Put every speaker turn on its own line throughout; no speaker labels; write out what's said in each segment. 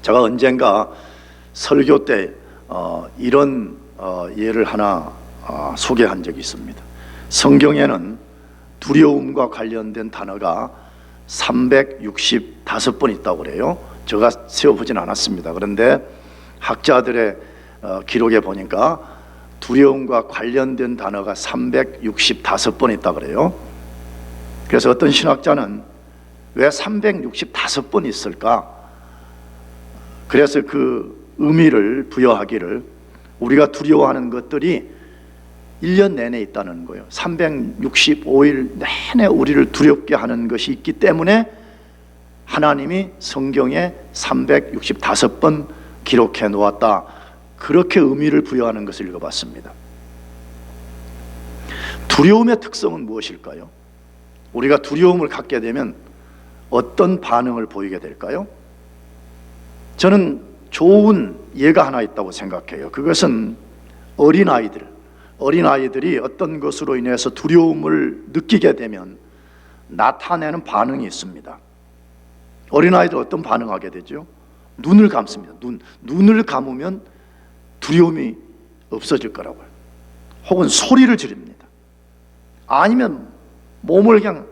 제가 언젠가 설교 때 이런 예를 하나 소개한 적이 있습니다. 성경에는 두려움과 관련된 단어가 365번 있다고 그래요. 제가 세어보진 않았습니다. 그런데 학자들의 기록에 보니까 두려움과 관련된 단어가 365번 있다고 그래요. 그래서 어떤 신학자는 왜 365번 있을까? 그래서 그 의미를 부여하기를 우리가 두려워하는 것들이 1년 내내 있다는 거예요. 365일 내내 우리를 두렵게 하는 것이 있기 때문에 하나님이 성경에 365번 기록해 놓았다. 그렇게 의미를 부여하는 것을 읽어봤습니다. 두려움의 특성은 무엇일까요? 우리가 두려움을 갖게 되면 어떤 반응을 보이게 될까요? 저는 좋은 예가 하나 있다고 생각해요. 그것은 어린아이들이 어떤 것으로 인해서 두려움을 느끼게 되면 나타내는 반응이 있습니다. 어린아이들 어떤 반응하게 되죠? 눈을 감습니다. 눈을 감으면 두려움이 없어질 거라고요. 혹은 소리를 지릅니다. 아니면 몸을 그냥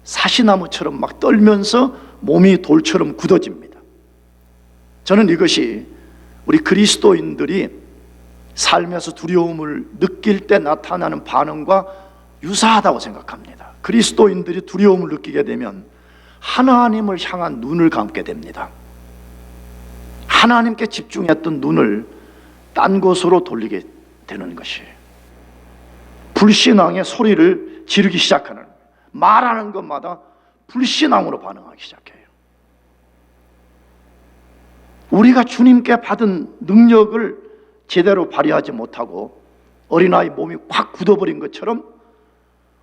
사시나무처럼 막 떨면서 몸이 돌처럼 굳어집니다. 저는 이것이 우리 그리스도인들이 삶에서 두려움을 느낄 때 나타나는 반응과 유사하다고 생각합니다. 그리스도인들이 두려움을 느끼게 되면 하나님을 향한 눈을 감게 됩니다. 하나님께 집중했던 눈을 딴 곳으로 돌리게 되는 것이에요. 불신앙의 소리를 지르기 시작하는, 말하는 것마다 불신앙으로 반응하기 시작해요. 우리가 주님께 받은 능력을 제대로 발휘하지 못하고 어린아이 몸이 확 굳어버린 것처럼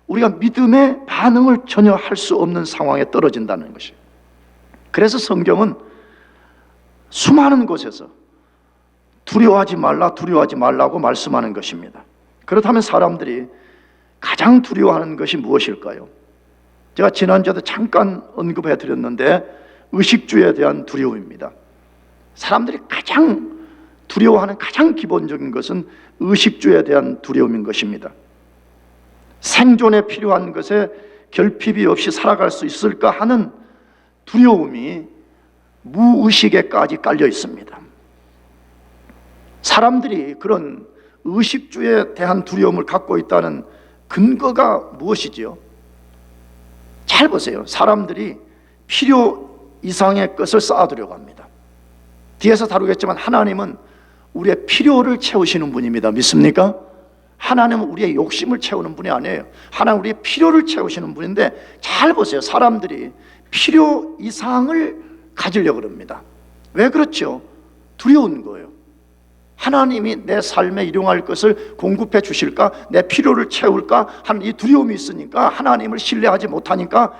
우리가 믿음의 반응을 전혀 할 수 없는 상황에 떨어진다는 것이에요. 그래서 성경은 수많은 곳에서 두려워하지 말라고 말씀하는 것입니다. 그렇다면 사람들이 가장 두려워하는 것이 무엇일까요? 제가 지난주에도 잠깐 언급해 드렸는데 의식주에 대한 두려움입니다. 사람들이 가장 두려워하는 가장 기본적인 것은 의식주에 대한 두려움인 것입니다. 생존에 필요한 것에 결핍이 없이 살아갈 수 있을까 하는 두려움이 무의식에까지 깔려 있습니다. 사람들이 그런 의식주에 대한 두려움을 갖고 있다는 근거가 무엇이지요? 잘 보세요. 사람들이 필요 이상의 것을 쌓아두려고 합니다. 뒤에서 다루겠지만 하나님은 우리의 필요를 채우시는 분입니다. 믿습니까? 하나님은 우리의 욕심을 채우는 분이 아니에요. 하나님은 우리의 필요를 채우시는 분인데 잘 보세요. 사람들이 필요 이상을 가지려고 합니다. 왜 그렇죠? 두려운 거예요. 하나님이 내 삶에 일용할 것을 공급해 주실까? 내 필요를 채울까? 하는 이 두려움이 있으니까 하나님을 신뢰하지 못하니까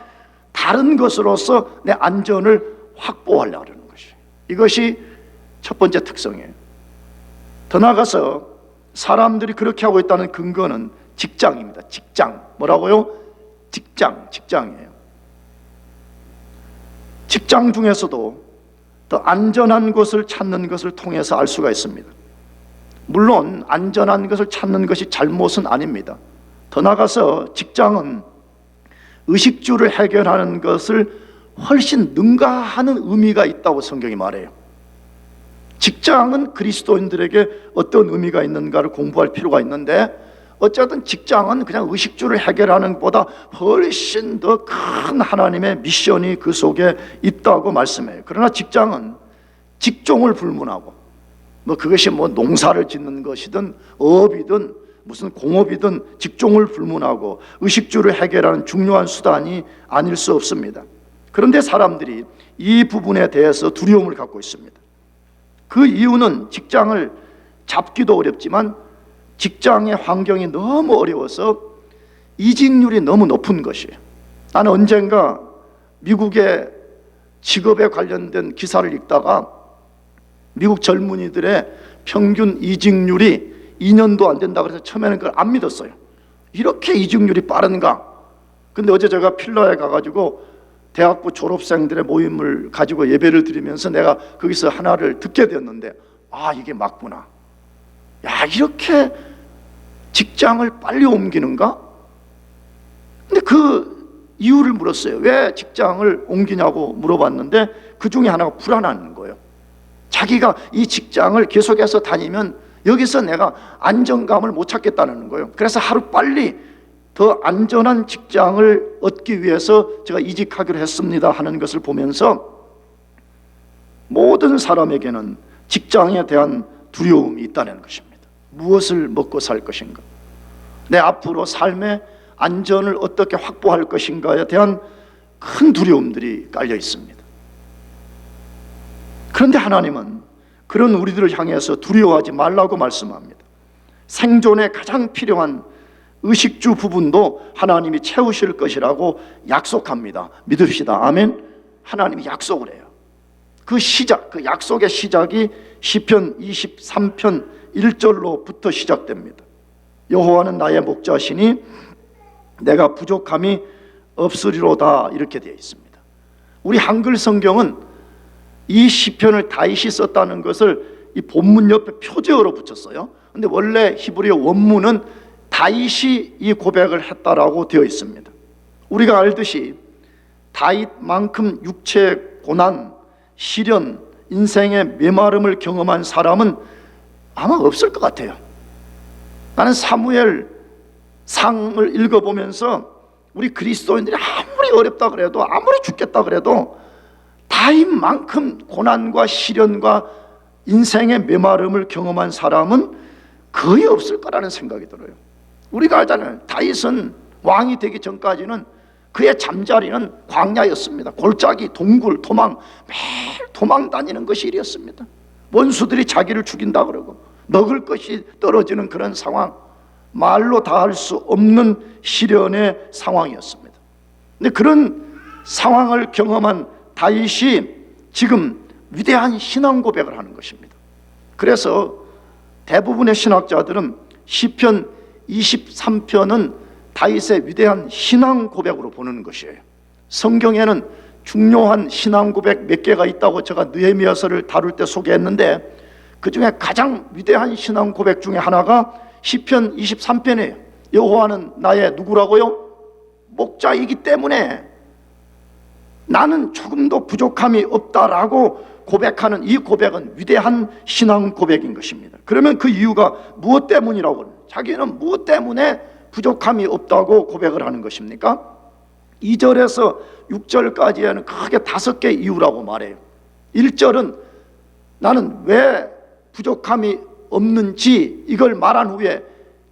다른 것으로서 내 안전을 확보하려고 하는 것이에요. 이것이 첫 번째 특성이에요. 더 나아가서 사람들이 그렇게 하고 있다는 근거는 직장입니다. 직장. 뭐라고요? 직장이에요. 직장 중에서도 더 안전한 곳을 찾는 것을 통해서 알 수가 있습니다. 물론 안전한 것을 찾는 것이 잘못은 아닙니다. 더 나아가서 직장은 의식주를 해결하는 것을 훨씬 능가하는 의미가 있다고 성경이 말해요. 직장은 그리스도인들에게 어떤 의미가 있는가를 공부할 필요가 있는데 어쨌든 직장은 그냥 의식주를 해결하는 것보다 훨씬 더 큰 하나님의 미션이 그 속에 있다고 말씀해요. 그러나 직장은 직종을 불문하고 그것이 농사를 짓는 것이든 어업이든 무슨 공업이든 직종을 불문하고 의식주를 해결하는 중요한 수단이 아닐 수 없습니다. 그런데 사람들이 이 부분에 대해서 두려움을 갖고 있습니다. 그 이유는 직장을 잡기도 어렵지만 직장의 환경이 너무 어려워서 이직률이 너무 높은 것이에요. 나는 언젠가 미국의 직업에 관련된 기사를 읽다가 미국 젊은이들의 평균 이직률이 2년도 안 된다 그래서 처음에는 그걸 안 믿었어요. 이렇게 이직률이 빠른가? 근데 어제 제가 필러에 가가지고 대학부 졸업생들의 모임을 가지고 예배를 드리면서 내가 거기서 하나를 듣게 되었는데, 아, 이게 맞구나. 야, 이렇게 직장을 빨리 옮기는가? 근데 그 이유를 물었어요. 왜 직장을 옮기냐고 물어봤는데 그 중에 하나가 불안한 거예요. 자기가 이 직장을 계속해서 다니면 여기서 내가 안정감을 못 찾겠다는 거예요. 그래서 하루 빨리 더 안전한 직장을 얻기 위해서 제가 이직하기로 했습니다 하는 것을 보면서, 모든 사람에게는 직장에 대한 두려움이 있다는 것입니다. 무엇을 먹고 살 것인가? 내 앞으로 삶의 안전을 어떻게 확보할 것인가에 대한 큰 두려움들이 깔려 있습니다. 그런데 하나님은 그런 우리들을 향해서 두려워하지 말라고 말씀합니다. 생존에 가장 필요한 의식주 부분도 하나님이 채우실 것이라고 약속합니다. 믿읍시다. 아멘. 하나님이 약속을 해요. 그 시작, 그 약속의 시작이 시편 23편 1절로부터 시작됩니다. 여호와는 나의 목자시니 내가 부족함이 없으리로다, 이렇게 되어 있습니다. 우리 한글 성경은 이 시편을 다윗이 썼다는 것을 이 본문 옆에 표제어로 붙였어요. 근데 원래 히브리어 원문은 다윗이 이 고백을 했다라고 되어 있습니다. 우리가 알듯이 다윗만큼 육체의 고난, 시련, 인생의 메마름을 경험한 사람은 아마 없을 것 같아요. 나는 사무엘 상을 읽어보면서 우리 그리스도인들이 아무리 어렵다 그래도, 아무리 죽겠다 그래도 다윗만큼 고난과 시련과 인생의 메마름을 경험한 사람은 거의 없을 거라는 생각이 들어요. 우리가 알잖아요. 다윗은 왕이 되기 전까지는 그의 잠자리는 광야였습니다. 골짜기, 동굴, 도망, 매일 도망 다니는 것이 일이었습니다. 원수들이 자기를 죽인다 그러고 먹을 것이 떨어지는 그런 상황, 말로 다 할 수 없는 시련의 상황이었습니다. 근데 그런 상황을 경험한 다윗이 지금 위대한 신앙 고백을 하는 것입니다. 그래서 대부분의 신학자들은 시편 23편은 다윗의 위대한 신앙 고백으로 보는 것이에요. 성경에는 중요한 신앙 고백 몇 개가 있다고 제가 느헤미야서를 다룰 때 소개했는데, 그 중에 가장 위대한 신앙 고백 중에 하나가 시편 23편이에요. 여호와는 나의 누구라고요? 목자이기 때문에 나는 조금도 부족함이 없다라고 고백하는 이 고백은 위대한 신앙 고백인 것입니다. 그러면 그 이유가 무엇 때문이라고? 자기는 무엇 때문에 부족함이 없다고 고백을 하는 것입니까? 2절에서 6절까지에는 크게 5개 이유라고 말해요. 1절은 나는 왜 부족함이 없는지 이걸 말한 후에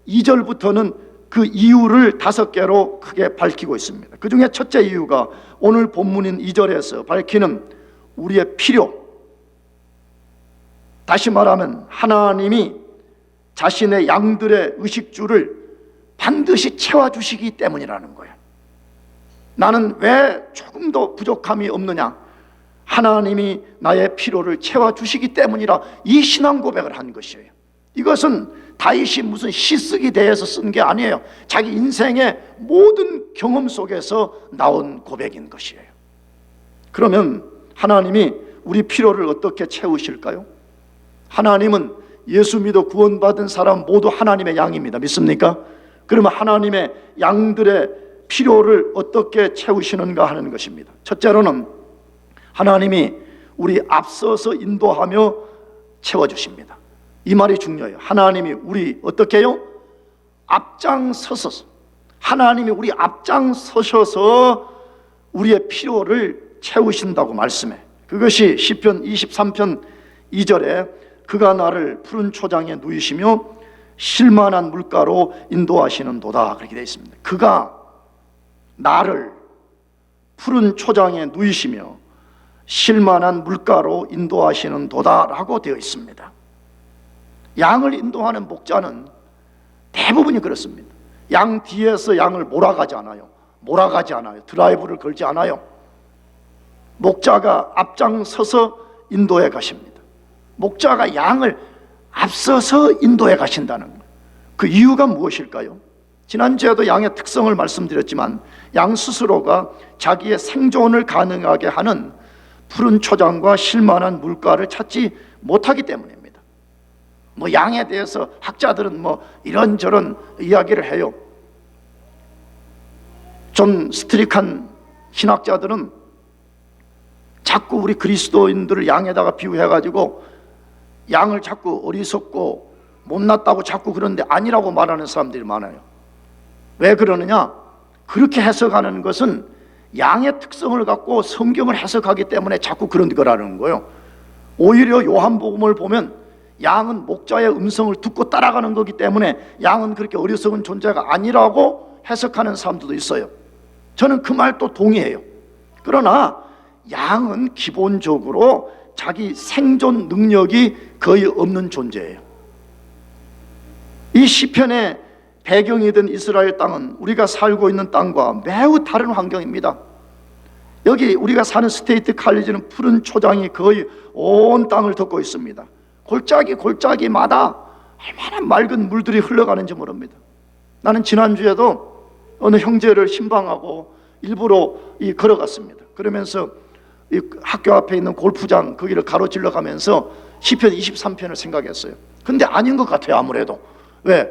2절부터는 그 이유를 5개로 크게 밝히고 있습니다. 그 중에 첫째 이유가 오늘 본문인 2절에서 밝히는 우리의 필요, 다시 말하면 하나님이 자신의 양들의 의식주를 반드시 채워주시기 때문이라는 거예요. 나는 왜 조금도 부족함이 없느냐? 하나님이 나의 필요를 채워주시기 때문이라 이 신앙 고백을 한 것이에요. 이것은 다윗이 무슨 시쓰기 대해서 쓴 게 아니에요. 자기 인생의 모든 경험 속에서 나온 고백인 것이에요. 그러면 하나님이 우리 필요를 어떻게 채우실까요? 하나님은 예수 믿어 구원받은 사람 모두 하나님의 양입니다. 믿습니까? 그러면 하나님의 양들의 필요를 어떻게 채우시는가 하는 것입니다. 첫째로는 하나님이 우리 앞서서 인도하며 채워주십니다. 이 말이 중요해요. 하나님이 우리 어떻게 해요? 앞장서서, 하나님이 우리 앞장서셔서 우리의 필요를 채우신다고 말씀해. 그것이 시편 23편 2절에 그가 나를 푸른 초장에 누이시며 쉴만한 물가로 인도하시는 도다, 그렇게 되어 있습니다. 그가 나를 푸른 초장에 누이시며 쉴만한 물가로 인도하시는 도다라고 되어 있습니다. 양을 인도하는 목자는 대부분이 그렇습니다. 양 뒤에서 양을 몰아가지 않아요. 드라이브를 걸지 않아요. 목자가 앞장서서 인도해 가십니다. 목자가 양을 앞서서 인도해 가신다는 거예요. 그 이유가 무엇일까요? 지난주에도 양의 특성을 말씀드렸지만 양 스스로가 자기의 생존을 가능하게 하는 푸른 초장과 쉴만한 물가를 찾지 못하기 때문입니다. 양에 대해서 학자들은 이런저런 이야기를 해요. 좀 스트릭한 신학자들은 자꾸 우리 그리스도인들을 양에다가 비유해가지고 양을 자꾸 어리석고 못났다고 자꾸 그러는데 아니라고 말하는 사람들이 많아요. 왜 그러느냐? 그렇게 해석하는 것은 양의 특성을 갖고 성경을 해석하기 때문에 자꾸 그런 거라는 거예요. 오히려 요한복음을 보면 양은 목자의 음성을 듣고 따라가는 거기 때문에 양은 그렇게 어리석은 존재가 아니라고 해석하는 사람들도 있어요. 저는 그 말도 동의해요. 그러나 양은 기본적으로 자기 생존 능력이 거의 없는 존재예요. 이 시편의 배경이 된 이스라엘 땅은 우리가 살고 있는 땅과 매우 다른 환경입니다. 여기 우리가 사는 스테이트 칼리지는 푸른 초장이 거의 온 땅을 덮고 있습니다. 골짜기마다 얼마나 맑은 물들이 흘러가는지 모릅니다. 나는 지난주에도 어느 형제를 신방하고 일부러 걸어갔습니다. 그러면서 이 학교 앞에 있는 골프장 거기를 가로질러 가면서 시편 23편을 생각했어요. 근데 아닌 것 같아요. 아무래도. 왜?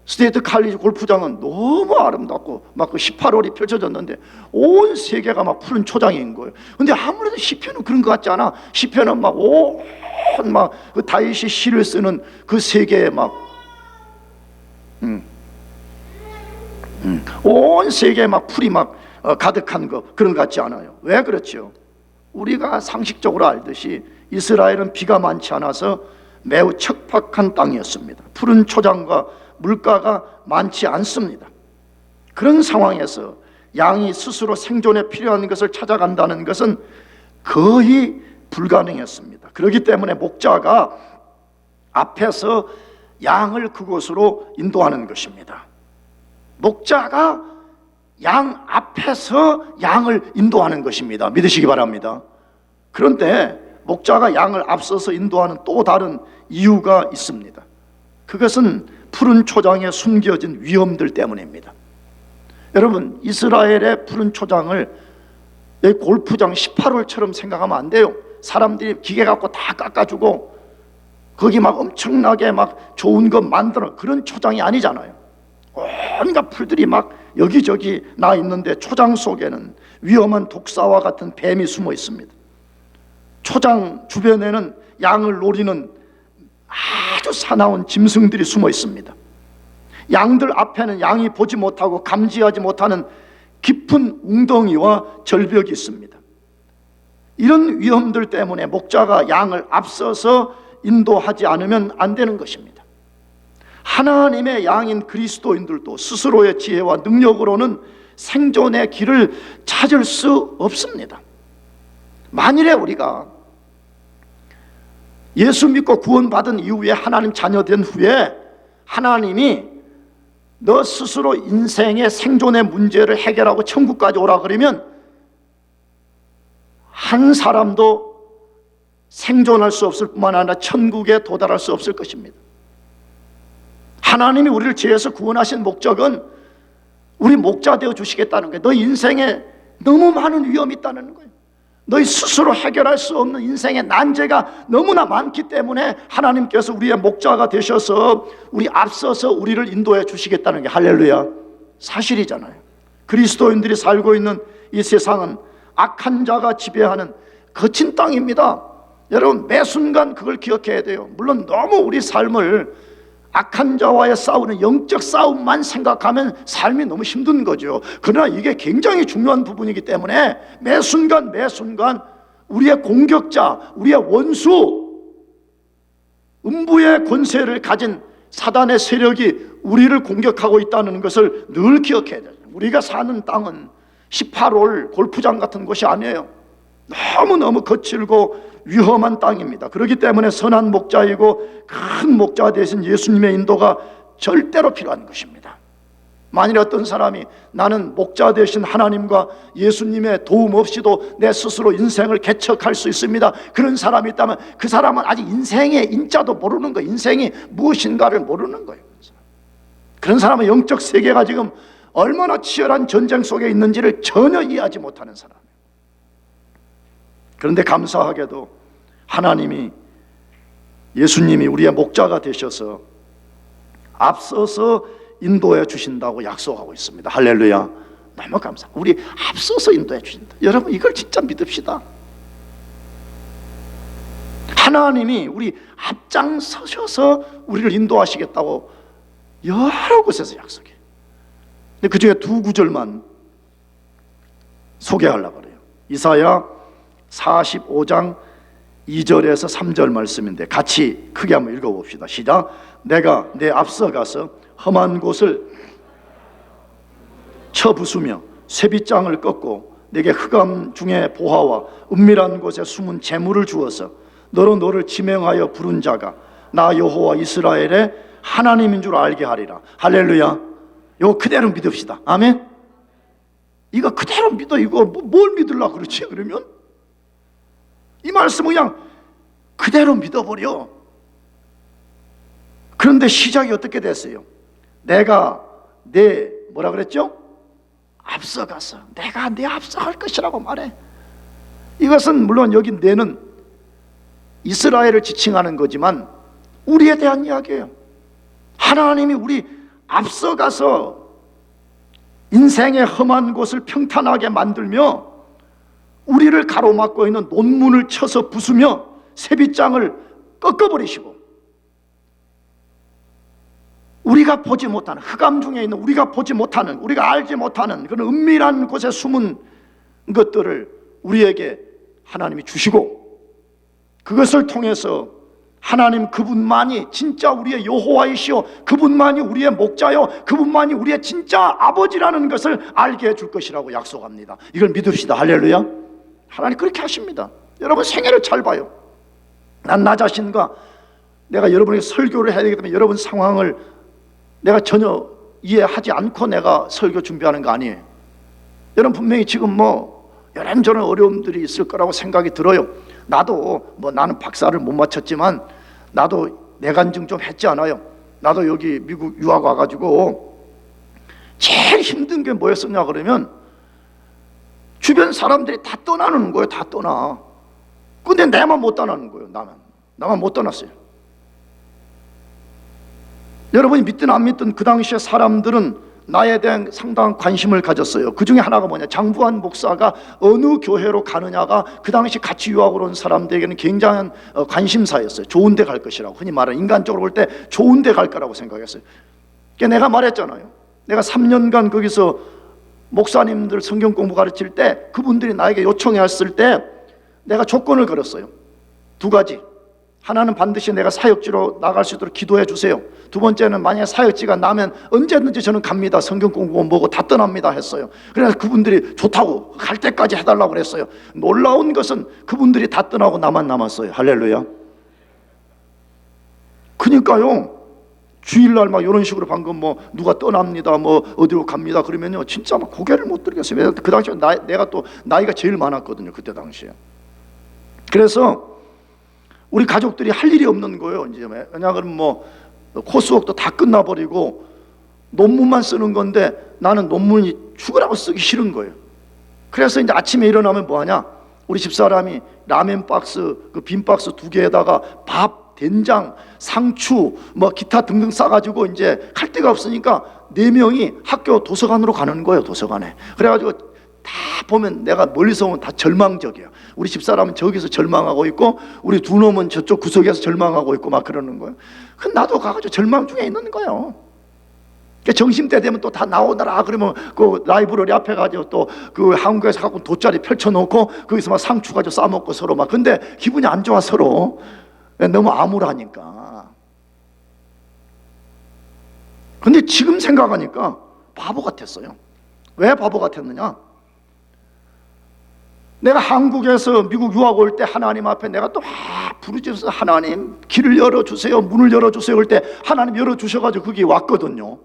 스테이트 칼리지 골프장은 너무 아름답고 막 그 18홀이 펼쳐졌는데 온 세계가 막 푸른 초장인 거예요. 근데 아무래도 시편은 그런 것 같지 않아? 시편은 그 다윗이 시를 쓰는 그 세계에 온 세계에 풀이 가득한 거 그런 것 같지 않아요? 왜 그렇죠? 우리가 상식적으로 알듯이 이스라엘은 비가 많지 않아서 매우 척박한 땅이었습니다. 푸른 초장과 물가가 많지 않습니다. 그런 상황에서 양이 스스로 생존에 필요한 것을 찾아간다는 것은 거의 불가능했습니다. 그렇기 때문에 목자가 앞에서 양을 그곳으로 인도하는 것입니다. 목자가 양 앞에서 양을 인도하는 것입니다. 믿으시기 바랍니다. 그런데 목자가 양을 앞서서 인도하는 또 다른 이유가 있습니다. 그것은 푸른 초장에 숨겨진 위험들 때문입니다. 여러분, 이스라엘의 푸른 초장을 여기 골프장 18홀처럼 생각하면 안 돼요. 사람들이 기계 갖고 다 깎아주고 거기 엄청나게 좋은 것 만들어, 그런 초장이 아니잖아요. 온갖 풀들이 여기저기 나 있는데 초장 속에는 위험한 독사와 같은 뱀이 숨어 있습니다. 초장 주변에는 양을 노리는 아주 사나운 짐승들이 숨어 있습니다. 양들 앞에는 양이 보지 못하고 감지하지 못하는 깊은 웅덩이와 절벽이 있습니다. 이런 위험들 때문에 목자가 양을 앞서서 인도하지 않으면 안 되는 것입니다. 하나님의 양인 그리스도인들도 스스로의 지혜와 능력으로는 생존의 길을 찾을 수 없습니다. 만일에 우리가 예수 믿고 구원받은 이후에 하나님 자녀 된 후에 하나님이 너 스스로 인생의 생존의 문제를 해결하고 천국까지 오라 그러면 한 사람도 생존할 수 없을 뿐만 아니라 천국에 도달할 수 없을 것입니다. 하나님이 우리를 죄에서 구원하신 목적은 우리 목자 되어 주시겠다는 거예요. 너 인생에 너무 많은 위험이 있다는 거예요. 너희 스스로 해결할 수 없는 인생의 난제가 너무나 많기 때문에 하나님께서 우리의 목자가 되셔서 우리 앞서서 우리를 인도해 주시겠다는 게 할렐루야 사실이잖아요. 그리스도인들이 살고 있는 이 세상은 악한 자가 지배하는 거친 땅입니다. 여러분, 매 순간 그걸 기억해야 돼요. 물론 너무 우리 삶을 악한 자와의 싸우는 영적 싸움만 생각하면 삶이 너무 힘든 거죠. 그러나 이게 굉장히 중요한 부분이기 때문에 매 순간 우리의 공격자, 우리의 원수, 음부의 권세를 가진 사단의 세력이 우리를 공격하고 있다는 것을 늘 기억해야 돼요. 우리가 사는 땅은 18홀 골프장 같은 곳이 아니에요. 너무너무 거칠고 위험한 땅입니다. 그렇기 때문에 선한 목자이고 큰 목자 대신 예수님의 인도가 절대로 필요한 것입니다. 만일 어떤 사람이 나는 목자 대신 하나님과 예수님의 도움 없이도 내 스스로 인생을 개척할 수 있습니다, 그런 사람이 있다면 그 사람은 아직 인생의 인자도 모르는 거예요. 인생이 무엇인가를 모르는 거예요. 그런 사람은 영적 세계가 지금 얼마나 치열한 전쟁 속에 있는지를 전혀 이해하지 못하는 사람이에요. 그런데 감사하게도 하나님이, 예수님이 우리의 목자가 되셔서 앞서서 인도해 주신다고 약속하고 있습니다. 할렐루야. 너무 감사합니다. 우리 앞서서 인도해 주신다. 여러분, 이걸 진짜 믿읍시다. 하나님이 우리 앞장서셔서 우리를 인도하시겠다고 여러 곳에서 약속해요. 근데 그 중에 두 구절만 소개하려고 그래요. 이사야 45장 2절에서 3절 말씀인데 같이 크게 한번 읽어봅시다. 시작. 내가 내 앞서 가서 험한 곳을 쳐부수며 쇠빗장을 꺾고 내게 흑암 중에 보화와 은밀한 곳에 숨은 재물을 주어서 너로 너를 지명하여 부른 자가 나 여호와 이스라엘의 하나님인 줄 알게 하리라. 할렐루야. 이거 그대로 믿읍시다. 아멘. 이거 그대로 믿어. 이거 뭘 믿으려고 그러지? 그러면 이 말씀은 그냥 그대로 믿어버려. 그런데 시작이 어떻게 됐어요? 내가 내 뭐라 그랬죠? 앞서가서 내가 내 앞서갈 것이라고 말해. 이것은 물론 여기 내는 이스라엘을 지칭하는 거지만 우리에 대한 이야기예요. 하나님이 우리 앞서가서 인생의 험한 곳을 평탄하게 만들며 우리를 가로막고 있는 논문을 쳐서 부수며 쇠빗장을 꺾어버리시고 우리가 보지 못하는 흑암 중에 있는 우리가 보지 못하는 우리가 알지 못하는 그런 은밀한 곳에 숨은 것들을 우리에게 하나님이 주시고 그것을 통해서 하나님 그분만이 진짜 우리의 여호와이시오, 그분만이 우리의 목자요, 그분만이 우리의 진짜 아버지라는 것을 알게 해줄 것이라고 약속합니다. 이걸 믿읍시다. 할렐루야. 하나님 그렇게 하십니다. 여러분 생애를 잘 봐요. 난 나 자신과 내가 여러분에게 설교를 해야 되기 때문에 여러분 상황을 내가 전혀 이해하지 않고 내가 설교 준비하는 거 아니에요. 여러분 분명히 지금 뭐 이런저런 어려움들이 있을 거라고 생각이 들어요. 나도 뭐 나는 박사를 못 맞췄지만 나도 내간증 좀 했지 않아요? 나도 여기 미국 유학 와가지고 제일 힘든 게 뭐였었냐 그러면 주변 사람들이 다 떠나는 거예요. 다 떠나. 근데 내만 못 떠나는 거예요. 나만 못 떠났어요. 여러분이 믿든 안 믿든 그 당시에 사람들은 나에 대한 상당한 관심을 가졌어요. 그 중에 하나가 뭐냐, 장부한 목사가 어느 교회로 가느냐가 그 당시 같이 유학을 온 사람들에게는 굉장한 관심사였어요. 좋은 데 갈 것이라고, 흔히 말하는 인간적으로 볼 때 좋은 데 갈 거라고 생각했어요. 그러니까 내가 말했잖아요. 내가 3년간 거기서 목사님들 성경 공부 가르칠 때 그분들이 나에게 요청했을 때 내가 조건을 걸었어요. 두 가지. 하나는 반드시 내가 사역지로 나갈 수 있도록 기도해 주세요. 두 번째는 만약에 사역지가 나면 언제든지 저는 갑니다. 성경 공부 뭐고 다 떠납니다 했어요. 그래서 그분들이 좋다고 갈 때까지 해달라고 그랬어요. 놀라운 것은 그분들이 다 떠나고 나만 남았어요. 할렐루야. 그러니까요, 주일날 막 이런 식으로 방금 뭐 누가 떠납니다, 뭐 어디로 갑니다 그러면요 진짜 막 고개를 못 들겠어요. 왜냐면 그 당시에 내가 또 나이가 제일 많았거든요. 그때 당시에. 그래서 우리 가족들이 할 일이 없는 거예요. 이제 왜냐하면 뭐 코스웍도 다 끝나버리고 논문만 쓰는 건데 나는 논문이 죽으라고 쓰기 싫은 거예요. 그래서 이제 아침에 일어나면 뭐 하냐? 우리 집사람이 라면 박스, 그 빈 박스 2개에다가 밥, 된장, 상추, 뭐 기타 등등 싸가지고 이제 갈 데가 없으니까 4명이 학교 도서관으로 가는 거예요. 도서관에. 그래가지고 다 보면 내가 멀리서 보면 다 절망적이에요. 우리 집사람은 저기서 절망하고 있고 우리 두 놈은 저쪽 구석에서 절망하고 있고 막 그러는 거예요. 그 나도 가가지고 절망 중에 있는 거예요. 점심때 되면 또 다 나오더라. 그러면 그 라이브러리 앞에 가지고 또 그 한국에서 갖고 온 돗자리 펼쳐놓고 거기서 막 상추 가지고 싸먹고 서로 막. 근데 기분이 안 좋아 서로. 너무 암울하니까. 근데 지금 생각하니까 바보 같았어요. 왜 바보 같았느냐? 내가 한국에서 미국 유학 올 때 하나님 앞에 내가 또 부르짖어서 하나님 길을 열어주세요, 문을 열어주세요 할 때 하나님 열어주셔가지고 거기 왔거든요.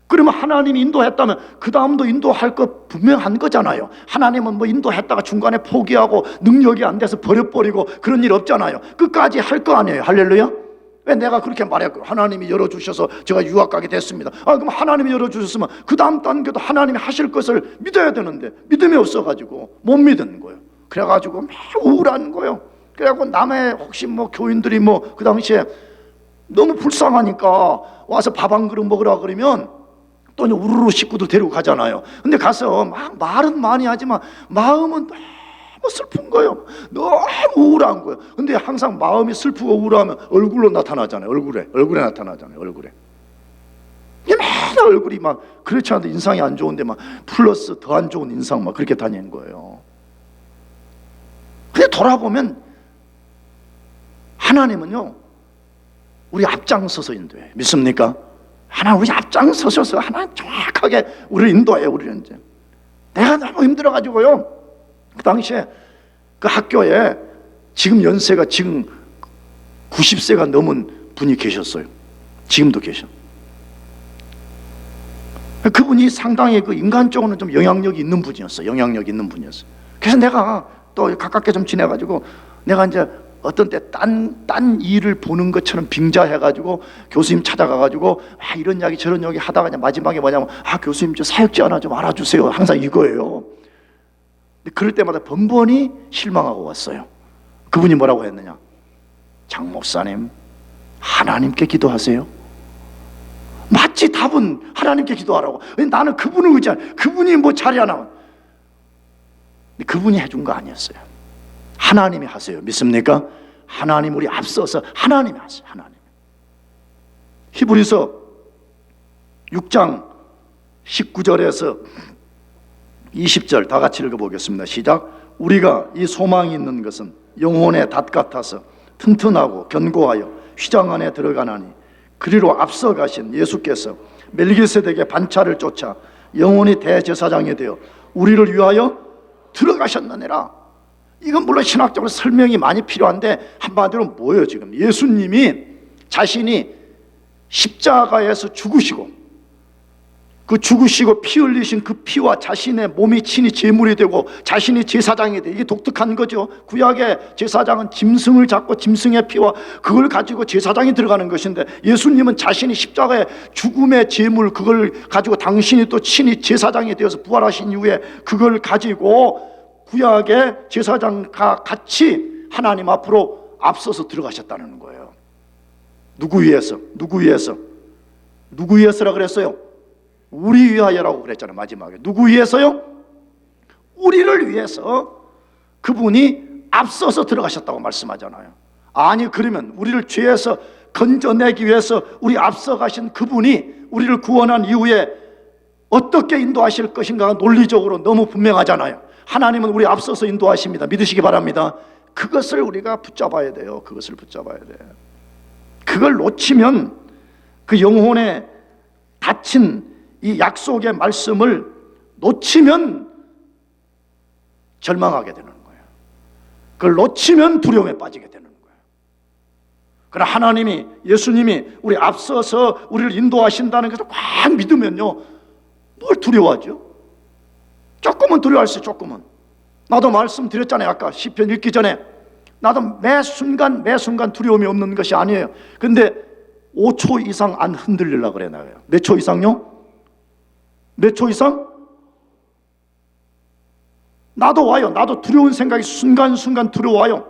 그러면 하나님이 인도했다면 그 다음도 인도할 거 분명한 거잖아요. 하나님은 뭐 인도했다가 중간에 포기하고 능력이 안 돼서 버려버리고 그런 일 없잖아요. 끝까지 할 거 아니에요. 할렐루야. 왜 내가 그렇게 말했고 하나님이 열어주셔서 제가 유학 가게 됐습니다. 그럼 하나님이 열어주셨으면 그 다음 단계도 하나님이 하실 것을 믿어야 되는데 믿음이 없어가지고 못 믿은 거예요. 그래가지고 막 우울한 거예요. 그래갖고 남의 혹시 뭐 교인들이 뭐 그 당시에 너무 불쌍하니까 와서 밥 한 그릇 먹으라 그러면 또 우르르 식구들 데리고 가잖아요. 근데 가서 막 말은 많이 하지만 마음은 너무 슬픈 거예요. 너무 우울한 거예요. 근데 항상 마음이 슬프고 우울하면 얼굴로 나타나잖아요. 얼굴에 나타나잖아요. 얼굴에. 맨날 얼굴이 막 그렇지 않아도 인상이 안 좋은데 막 플러스 더 안 좋은 인상 막 그렇게 다니는 거예요. 근데 돌아보면 하나님은요 우리 앞장서서 인도해. 믿습니까? 하나님 우리 앞장서셔서 하나님 정확하게 우리를 인도해요. 우리를 이제 내가 너무 힘들어가지고요 그 당시에 그 학교에 지금 연세가 지금 90세가 넘은 분이 계셨어요. 지금도 계셔. 그분이 상당히 그 인간적으로는 좀 영향력이 있는 분이었어요. 영향력 있는 분이었어요. 그래서 내가 또 가깝게 좀 지내가지고 내가 이제 어떤 때 딴 일을 보는 것처럼 빙자해가지고 교수님 찾아가가지고 이런 이야기 저런 이야기 하다가 그냥 마지막에 뭐냐면 교수님 저 사역지 하나 좀 알아주세요. 항상 이거예요. 근데 그럴 때마다 번번이 실망하고 왔어요. 그분이 뭐라고 했느냐? 장 목사님 하나님께 기도하세요. 맞지, 답은 하나님께 기도하라고. 나는 그분을 의지한, 그분이 뭐 자리 하나, 그분이 해준 거 아니었어요. 하나님이 하세요. 믿습니까? 하나님 우리 앞서서 하나님이 하세요. 하나님. 히브리서 6장 19절에서 20절 다 같이 읽어보겠습니다. 시작. 우리가 이 소망이 있는 것은 영혼의 닷 같아서 튼튼하고 견고하여 휘장 안에 들어가나니 그리로 앞서가신 예수께서 멜기세덱의 반차를 쫓아 영원히 대제사장이 되어 우리를 위하여 들어가셨느니라. 이건 물론 신학적으로 설명이 많이 필요한데 한마디로 뭐예요? 지금 예수님이 자신이 십자가에서 죽으시고 그 죽으시고 피 흘리신 그 피와 자신의 몸이 친히 제물이 되고 자신이 제사장이 돼. 이게 독특한 거죠. 구약의 제사장은 짐승을 잡고 짐승의 피와 그걸 가지고 제사장이 들어가는 것인데 예수님은 자신이 십자가의 죽음의 제물 그걸 가지고 당신이 또 친히 제사장이 되어서 부활하신 이후에 그걸 가지고 구약의 제사장과 같이 하나님 앞으로 앞서서 들어가셨다는 거예요. 누구 위해서? 누구 위해서? 누구 위해서라 그랬어요? 우리 위하여라고 그랬잖아요. 마지막에 누구 위해서요? 우리를 위해서 그분이 앞서서 들어가셨다고 말씀하잖아요. 아니 그러면 우리를 죄에서 건져내기 위해서 우리 앞서 가신 그분이 우리를 구원한 이후에 어떻게 인도하실 것인가가 논리적으로 너무 분명하잖아요. 하나님은 우리 앞서서 인도하십니다. 믿으시기 바랍니다. 그것을 우리가 붙잡아야 돼요. 그것을 붙잡아야 돼요. 그걸 놓치면 그 영혼에 닫힌 이 약속의 말씀을 놓치면 절망하게 되는 거예요. 그걸 놓치면 두려움에 빠지게 되는 거예요. 그러나 하나님이, 예수님이 우리 앞서서 우리를 인도하신다는 것을 꽉 믿으면요 뭘 두려워하죠? 조금은 두려워할 수 있어요. 조금은. 나도 말씀드렸잖아요. 아까 시편 읽기 전에 나도 매 순간 두려움이 없는 것이 아니에요. 근데 5초 이상 안 흔들리려고 그래. 나요. 몇 초 이상요? 몇 초 이상? 나도 와요. 나도 두려운 생각이 순간순간 들어와요.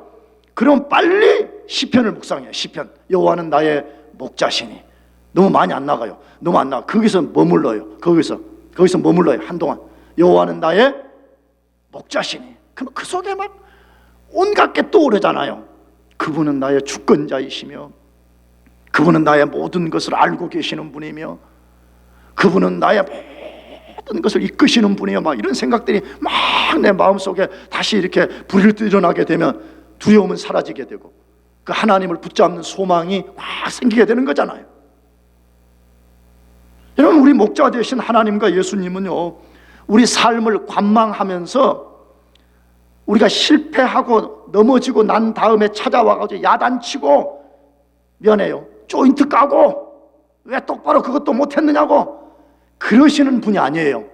그럼 빨리 시편을 묵상해요. 시편. 여호와는 나의 목자시니. 너무 많이 안 나가요. 너무 안 나가. 거기서 머물러요. 거기서 머물러요. 한동안. 여호와는 나의 목자시니. 그럼 그 속에 막 온갖 게 떠오르잖아요. 그분은 나의 주권자이시며 그분은 나의 모든 것을 알고 계시는 분이며 그분은 나의 모든 것을 이끄시는 분이요. 막 이런 생각들이 막 내 마음속에 다시 이렇게 불이 일어나게 되면 두려움은 사라지게 되고 그 하나님을 붙잡는 소망이 확 생기게 되는 거잖아요. 여러분 우리 목자 되신 하나님과 예수님은요 우리 삶을 관망하면서 우리가 실패하고 넘어지고 난 다음에 찾아와가지고 야단치고 미안해요 조인트 까고 왜 똑바로 그것도 못했느냐고 그러시는 분이 아니에요.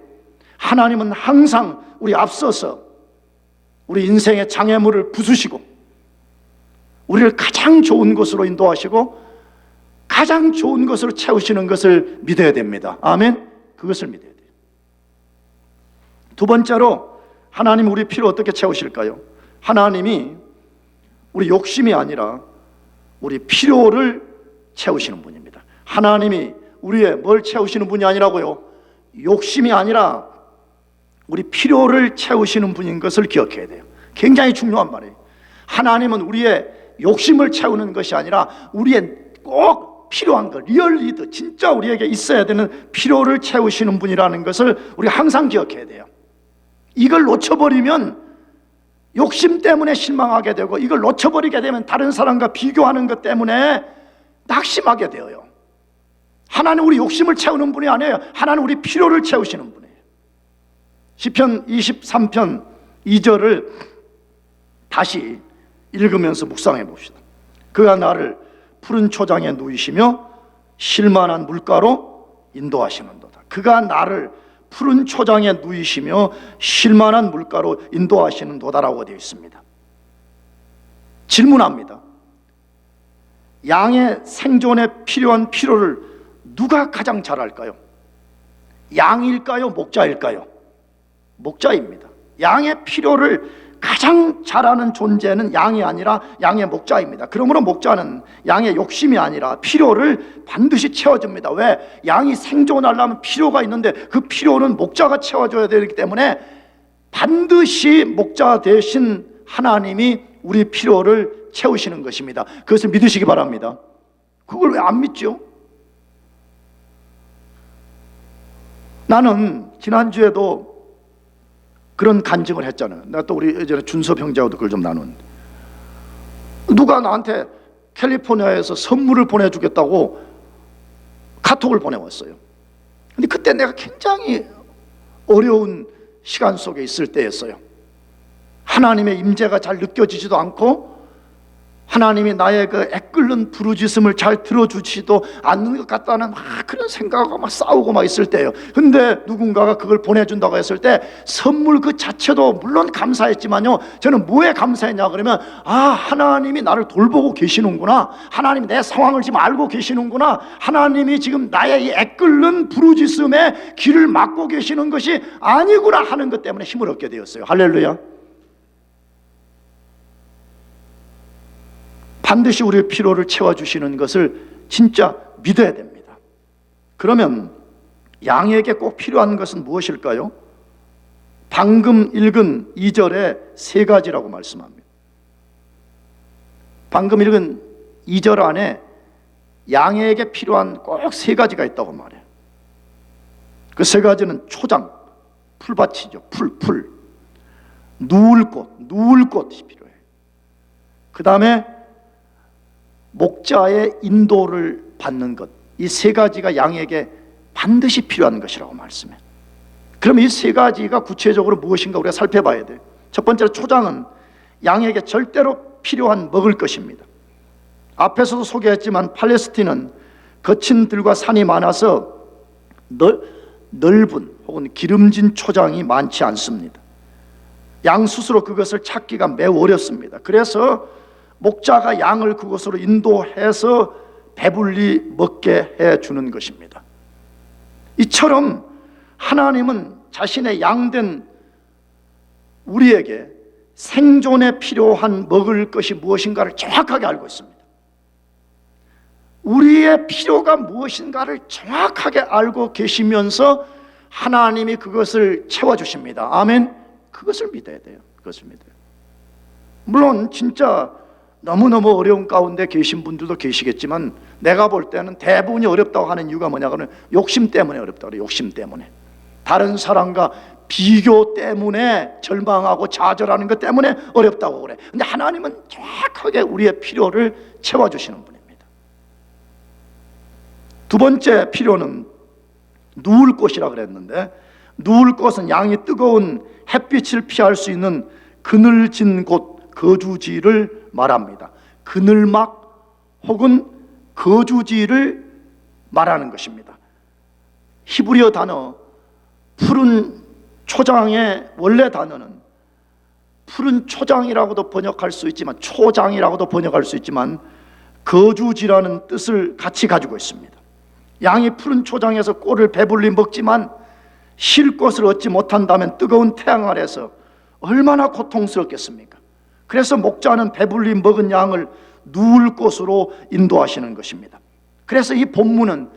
하나님은 항상 우리 앞서서 우리 인생의 장애물을 부수시고 우리를 가장 좋은 곳으로 인도하시고 가장 좋은 것으로 채우시는 것을 믿어야 됩니다. 아멘. 그것을 믿어야 돼요. 두 번째로 하나님 우리 필요 어떻게 채우실까요? 하나님이 우리 욕심이 아니라 우리 필요를 채우시는 분입니다. 하나님이 우리의 뭘 채우시는 분이 아니라고요? 욕심이 아니라 우리 필요를 채우시는 분인 것을 기억해야 돼요. 굉장히 중요한 말이에요. 하나님은 우리의 욕심을 채우는 것이 아니라 우리의 꼭 필요한 것, 리얼 리드, 진짜 우리에게 있어야 되는 필요를 채우시는 분이라는 것을 우리가 항상 기억해야 돼요. 이걸 놓쳐버리면 욕심 때문에 실망하게 되고, 이걸 놓쳐버리게 되면 다른 사람과 비교하는 것 때문에 낙심하게 되어요. 하나님 우리 욕심을 채우는 분이 아니에요. 하나님 우리 필요를 채우시는 분이에요. 시편 23편 2절을 다시 읽으면서 묵상해 봅시다. 그가 나를 푸른 초장에 누이시며 쉴만한 물가로 인도하시는도다. 그가 나를 푸른 초장에 누이시며 쉴만한 물가로 인도하시는도다라고 되어 있습니다. 질문합니다. 양의 생존에 필요한 필요를 누가 가장 잘 알까요? 양일까요? 목자일까요? 목자입니다. 양의 필요를 가장 잘 아는 존재는 양이 아니라 양의 목자입니다. 그러므로 목자는 양의 욕심이 아니라 필요를 반드시 채워줍니다. 왜? 양이 생존하려면 필요가 있는데 그 필요는 목자가 채워줘야 되기 때문에 반드시 목자 대신 하나님이 우리 필요를 채우시는 것입니다. 그것을 믿으시기 바랍니다. 그걸 왜 안 믿죠? 나는 지난주에도 그런 간증을 했잖아요. 내가 또 우리 예전에 준섭 형제하고도 그걸 좀 나눴는데, 누가 나한테 캘리포니아에서 선물을 보내주겠다고 카톡을 보내왔어요. 근데 그때 내가 굉장히 어려운 시간 속에 있을 때였어요. 하나님의 임재가 잘 느껴지지도 않고 하나님이 나의 그 애끓는 부르짖음을 잘 들어주지도 않는 것 같다는 막 그런 생각하고 막 싸우고 막 있을 때예요. 근데 누군가가 그걸 보내준다고 했을 때 선물 그 자체도 물론 감사했지만요, 저는 뭐에 감사했냐 그러면, 아, 하나님이 나를 돌보고 계시는구나, 하나님이 내 상황을 지금 알고 계시는구나, 하나님이 지금 나의 이 애끓는 부르짖음에 귀를 막고 계시는 것이 아니구나 하는 것 때문에 힘을 얻게 되었어요. 할렐루야. 반드시 우리의 필요를 채워주시는 것을 진짜 믿어야 됩니다. 그러면 양에게 꼭 필요한 것은 무엇일까요? 방금 읽은 2절에 세 가지라고 말씀합니다. 방금 읽은 2절 안에 양에게 필요한 꼭 세 가지가 있다고 말해요. 그 세 가지는 초장, 풀밭이죠. 풀. 누울 곳이 필요해요. 그 다음에 목자의 인도를 받는 것, 이 세 가지가 양에게 반드시 필요한 것이라고 말씀해요. 그럼 이 세 가지가 구체적으로 무엇인가 우리가 살펴봐야 돼요. 첫 번째로 초장은 양에게 절대로 필요한 먹을 것입니다. 앞에서도 소개했지만 팔레스틴은 거친 들과 산이 많아서 넓은 혹은 기름진 초장이 많지 않습니다. 양 스스로 그것을 찾기가 매우 어렵습니다. 그래서 목자가 양을 그곳으로 인도해서 배불리 먹게 해주는 것입니다. 이처럼 하나님은 자신의 양된 우리에게 생존에 필요한 먹을 것이 무엇인가를 정확하게 알고 있습니다. 우리의 필요가 무엇인가를 정확하게 알고 계시면서 하나님이 그것을 채워주십니다. 아멘. 그것을 믿어야 돼요. 그것을 믿어요. 물론 진짜 너무너무 어려운 가운데 계신 분들도 계시겠지만, 내가 볼 때는 대부분이 어렵다고 하는 이유가 뭐냐 그러면 욕심 때문에 어렵다고 그래요. 욕심 때문에, 다른 사람과 비교 때문에 절망하고 좌절하는 것 때문에 어렵다고 그래. 근데 하나님은 정확하게 우리의 필요를 채워주시는 분입니다. 두 번째 필요는 누울 곳이라 그랬는데, 누울 곳은 양이 뜨거운 햇빛을 피할 수 있는 그늘진 곳, 거주지를 말합니다. 그늘막 혹은 거주지를 말하는 것입니다. 히브리어 단어 푸른 초장의 원래 단어는 푸른 초장이라고도 번역할 수 있지만, 초장이라고도 번역할 수 있지만, 거주지라는 뜻을 같이 가지고 있습니다. 양이 푸른 초장에서 꼴을 배불리 먹지만 쉴 곳을 얻지 못한다면 뜨거운 태양 아래서 얼마나 고통스럽겠습니까? 그래서 목자는 배불리 먹은 양을 누울 곳으로 인도하시는 것입니다. 그래서 이 본문은